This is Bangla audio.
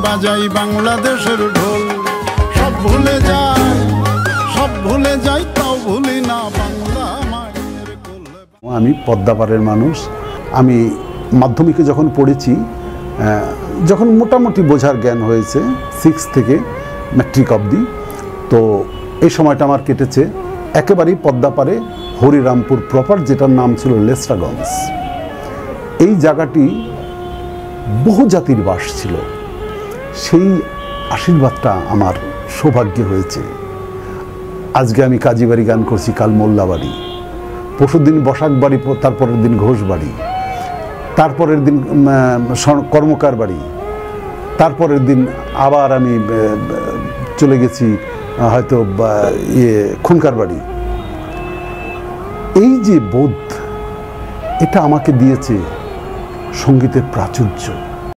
বাজাই বাংলাদেশের ঢোল, সব ভুলে যাই তাও ভুলি না বাংলা মায়ের কোল। আমি পদ্মাপাড়ের মানুষ। আমি মাধ্যমিকে যখন পড়েছি, যখন মোটামুটি বোঝার জ্ঞান হয়েছে 6 থেকে ম্যাট্রিক অবধি, তো এই সময়টা আমার কেটেছে একেবারেই পদ্মাপাড়ে হরিরামপুর প্রপার, যেটার নাম ছিল লেসরাগঞ্জ। এই জায়গাটি বহু জাতির বাস ছিল। সেই আশীর্বাদটা আমার সৌভাগ্য হয়েছে। আজকে আমি কাজীবাড়ি গান করছি, কাল মোল্লাবাড়ি, পরশুদিন বসাক বাড়ি, তারপরের দিন ঘোষ বাড়ি, তারপরের দিন কর্মকার বাড়ি, তারপরের দিন আবার আমি চলে গেছি হয়তো খুনকার বাড়ি। এই যে বোধ, এটা আমাকে দিয়েছে সঙ্গীতের প্রাচুর্য।